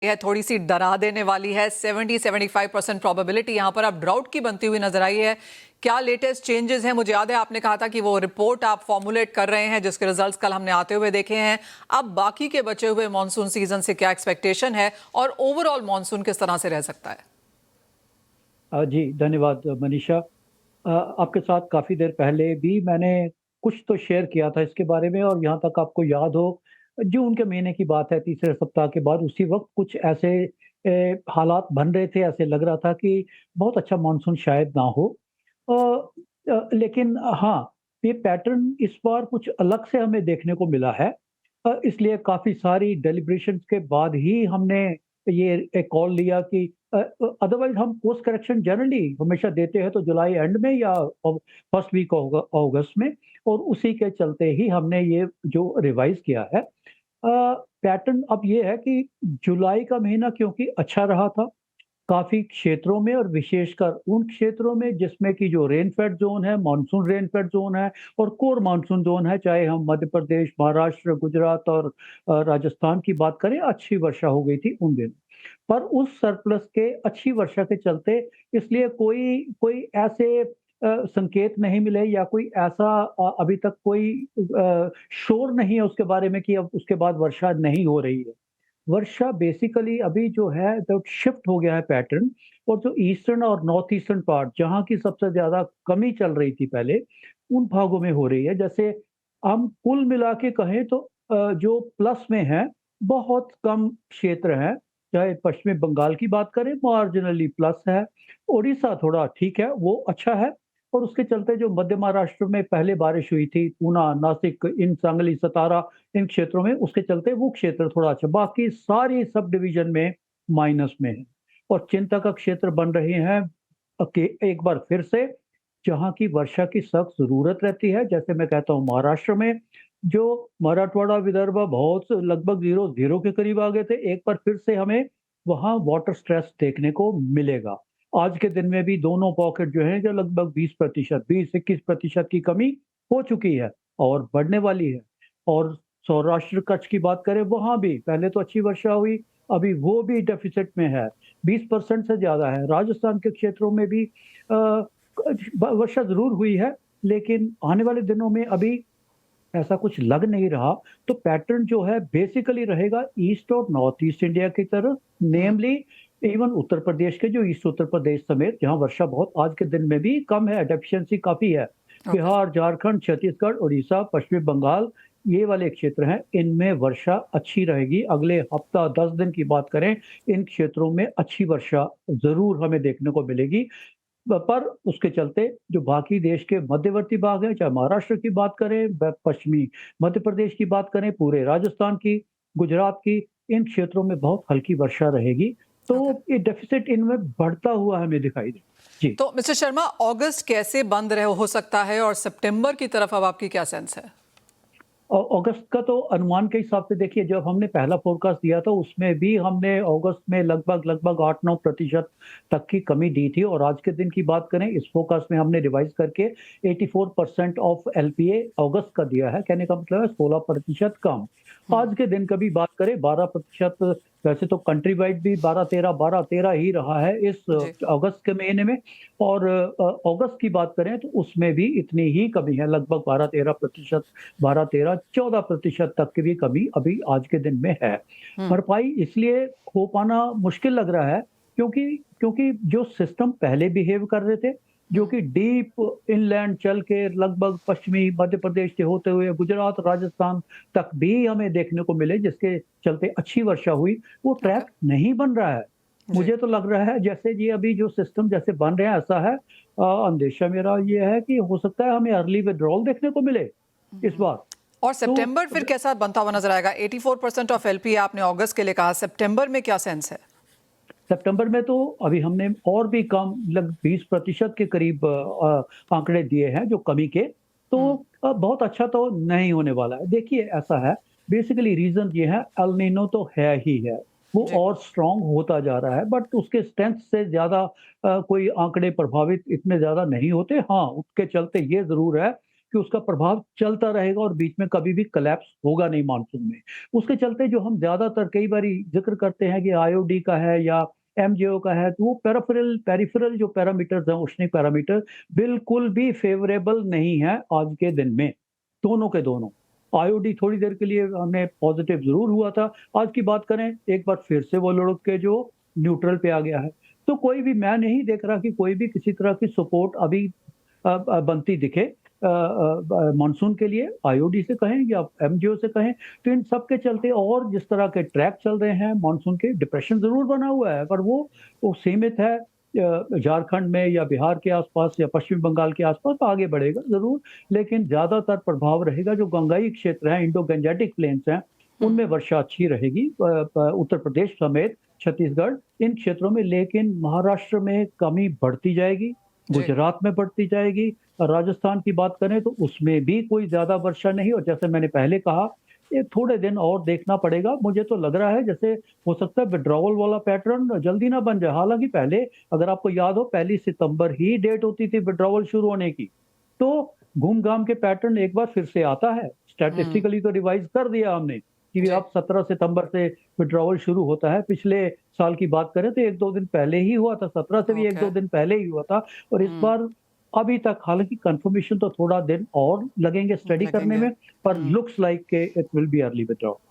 है थोड़ी सी डरा देने वाली है। 70-75% प्रोबेबिलिटी यहाँ पर अब ड्राउट की बनती हुई नजर आई है। क्या लेटेस्ट चेंजेस हैं? मुझे याद है आपने कहा था कि वो रिपोर्ट आप फॉर्मुलेट कर रहे हैं जिसके रिजल्ट्स कल हमने आते हुए देखे हैं। अब बाकी के बचे हुए मॉनसून सीजन से क्या एक्सपेक्टेशन है और ओवरऑल मॉनसून किस तरह से रह सकता है? जी धन्यवाद मनीषा। आपके साथ काफ़ी देर पहले भी मैंने कुछ तो शेयर किया था इसके बारे में, और यहाँ तक आपको याद हो, जून के महीने की बात है, तीसरे सप्ताह के बाद उसी वक्त कुछ ऐसे हालात बन रहे थे, ऐसे लग रहा था कि बहुत अच्छा मानसून शायद ना हो। लेकिन हाँ, ये पैटर्न इस बार कुछ अलग से हमें देखने को मिला है। इसलिए काफ़ी सारी डेलिब्रेशंस के बाद ही हमने ये एक कॉल लिया कि अदरवाइज हम कोर्स करेक्शन जनरली हमेशा देते हैं तो जुलाई एंड में या फर्स्ट वीक अगस्त में, और उसी के चलते ही हमने ये जो रिवाइज किया है। पैटर्न अब ये है कि जुलाई का महीना क्योंकि अच्छा रहा था काफ़ी क्षेत्रों में, और विशेषकर उन क्षेत्रों में जिसमें कि जो रेनफेड ज़ोन है, मानसून रेनफेड ज़ोन है और कोर मानसून ज़ोन है, चाहे हम मध्य प्रदेश, महाराष्ट्र, गुजरात और राजस्थान की बात करें, अच्छी वर्षा हो गई थी उन दिनों। पर उस सरप्लस के अच्छी वर्षा के चलते इसलिए कोई कोई ऐसे संकेत नहीं मिले या कोई ऐसा अभी तक कोई शोर नहीं है उसके बारे में कि अब उसके बाद वर्षा नहीं हो रही है। वर्षा बेसिकली अभी जो है तो शिफ्ट हो गया है पैटर्न, और जो ईस्टर्न और नॉर्थ ईस्टर्न पार्ट जहाँ की सबसे ज़्यादा कमी चल रही थी पहले, उन भागों में हो रही है। जैसे हम कुल मिला के कहें तो जो प्लस में है, बहुत कम क्षेत्र हैं, चाहे पश्चिमी बंगाल की बात करें मार्जिनली प्लस है, उड़ीसा थोड़ा ठीक है, वो अच्छा है। और उसके चलते जो मध्य महाराष्ट्र में पहले बारिश हुई थी, पूना, नासिक, इन सांगली, सतारा, इन क्षेत्रों में, उसके चलते वो क्षेत्र थोड़ा अच्छा, बाकी सारी सब डिवीजन में माइनस में है। और चिंता का क्षेत्र बन रहे हैं एक बार फिर से, जहाँ की वर्षा की सख्त जरूरत रहती है। जैसे मैं कहता हूँ महाराष्ट्र में जो मराठवाड़ा, विदर्भ बहुत लगभग जीरो जीरो के करीब आ गए थे, एक बार फिर से हमें वहाँ वाटर स्ट्रेस देखने को मिलेगा। आज के दिन में भी दोनों पॉकेट जो है जो लगभग 20%, 20-21% की कमी हो चुकी है और बढ़ने वाली है। और सौराष्ट्र कच्छ की बात करें, वहाँ भी पहले तो अच्छी वर्षा हुई, अभी वो भी डेफिसिट में है, 20% से ज़्यादा है। राजस्थान के क्षेत्रों में भी वर्षा ज़रूर हुई है, लेकिन आने वाले दिनों में अभी ऐसा कुछ लग नहीं रहा। तो पैटर्न जो है बेसिकली रहेगा ईस्ट और नॉर्थ ईस्ट इंडिया की तरफ, नेमली इवन उत्तर प्रदेश के, जो ईस्ट उत्तर प्रदेश समेत जहां वर्षा बहुत आज के दिन में भी कम है, डेफिशिएंसी काफी है। ओके। बिहार, झारखंड, छत्तीसगढ़, उड़ीसा, पश्चिमी बंगाल, ये वाले क्षेत्र हैं, इनमें वर्षा अच्छी रहेगी। अगले हफ्ता 10 दिन की बात करें, इन क्षेत्रों में अच्छी वर्षा जरूर हमें देखने को मिलेगी। पर उसके चलते जो बाकी देश के मध्यवर्ती भाग हैं, चाहे महाराष्ट्र की बात करें, पश्चिमी मध्य प्रदेश की बात करें, पूरे राजस्थान की, गुजरात की, इन क्षेत्रों में बहुत हल्की वर्षा रहेगी। तो ओके। ये डेफिसिट इनमें बढ़ता हुआ हमें दिखाई दे। जी। तो मिस्टर शर्मा, अगस्त कैसे बंद रहे हो सकता है और सितंबर की तरफ अब आपकी क्या सेंस है? अगस्त का तो अनुमान के हिसाब से देखिए, जब हमने पहला फोरकास्ट दिया था उसमें भी हमने अगस्त में लगभग लगभग 8-9% तक की कमी दी थी, और आज के दिन की बात करें, इस फोरकास्ट में हमने रिवाइज करके 84% ऑफ एलपीए अगस्त का दिया है। कहने का मतलब है 16% कम। आज के दिन का भी बात करें, 12%। वैसे तो कंट्री वाइड भी 12-13 ही रहा है इस जी। अगस्त के महीने में, और अगस्त की बात करें तो उसमें भी इतनी ही कमी है, लगभग 12-13%, 12-13-14% तक की भी कमी अभी आज के दिन में है। हम्म। भरपाई इसलिए हो पाना मुश्किल लग रहा है क्योंकि क्योंकि जो सिस्टम पहले बिहेव कर रहे थे, जो कि डीप इनलैंड चल के लगभग पश्चिमी मध्य प्रदेश से होते हुए गुजरात, राजस्थान तक भी हमें देखने को मिले, जिसके चलते अच्छी वर्षा हुई, वो ओके। ट्रैक नहीं बन रहा है। जी। मुझे तो लग रहा है जैसे ये अभी जो सिस्टम जैसे बन रहे हैं, ऐसा है, अंदेशा मेरा ये है कि हो सकता है हमें अर्ली विड्रॉल देखने को मिले इस बार। और तो सितंबर फिर कैसा बनता हुआ नजर आएगा? 84% ऑफ एलपी आपने अगस्त के लिए कहा, सितंबर में क्या सेंस है? सितंबर में तो अभी हमने और भी कम, लगभग 20% के करीब आंकड़े दिए हैं जो कमी के। तो बहुत अच्छा तो नहीं होने वाला है। देखिए ऐसा है, बेसिकली रीजन ये है, एल नीनो तो है ही है, वो जी। और स्ट्रांग होता जा रहा है, बट उसके स्ट्रेंथ से ज्यादा कोई आंकड़े प्रभावित इतने ज्यादा नहीं होते। हाँ, उसके चलते ये जरूर है कि उसका प्रभाव चलता रहेगा और बीच में कभी भी कोलैप्स होगा नहीं मानसून में। उसके चलते जो हम ज़्यादातर कई बारी ज़िक्र करते हैं कि आईओडी का है या एमजेओ का है, तो वो पेरिफेरल जो पैरामीटर्स हैं, औष्णिक पैरामीटर बिल्कुल भी फेवरेबल नहीं है आज के दिन में, दोनों के दोनों। आईओडी थोड़ी देर के लिए हमें पॉजिटिव ज़रूर हुआ था, आज की बात करें एक बार फिर से वो लुढ़क के जो न्यूट्रल पे आ गया है। तो कोई भी मैं नहीं देख रहा कि कोई भी किसी तरह की सपोर्ट अभी बनती दिखे मानसून के लिए, आईओडी से कहें या एमजीओ से कहें, तो इन सब के चलते और जिस तरह के ट्रैक चल रहे हैं मानसून के, डिप्रेशन ज़रूर बना हुआ है, पर वो सीमित है झारखंड में या बिहार के आसपास या पश्चिम बंगाल के आसपास, तो आगे बढ़ेगा ज़रूर, लेकिन ज़्यादातर प्रभाव रहेगा जो गंगाई क्षेत्र हैं, इंडो गंजेटिक प्लेन्स हैं, उनमें वर्षा अच्छी रहेगी, उत्तर प्रदेश समेत छत्तीसगढ़ इन क्षेत्रों में, लेकिन महाराष्ट्र में कमी बढ़ती जाएगी, गुजरात में बढ़ती जाएगी, राजस्थान की बात करें तो उसमें भी कोई ज़्यादा वर्षा नहीं, और जैसे मैंने पहले कहा, ये थोड़े दिन और देखना पड़ेगा। मुझे तो लग रहा है जैसे हो सकता है विथड्रॉवल वाला पैटर्न जल्दी ना बन जाए। हालाँकि पहले अगर आपको याद हो 1 सितंबर ही डेट होती थी विथड्रॉवल शुरू होने की। तो घूम-घाम के पैटर्न एक बार फिर से आता है। स्टैटिस्टिकली तो रिवाइज़ कर दिया हमने कि अब 17 सितंबर से विथड्रॉवल शुरू होता है। पिछले साल की बात करें तो 1-2 दिन पहले ही हुआ था, 17 से भी 1-2 दिन पहले ही हुआ था, और इस बार अभी तक हालाँकि कन्फर्मेशन तो थोड़ा दिन और लगेंगे स्टडी करने में, पर लुक्स लाइक के it will be early withdrawal.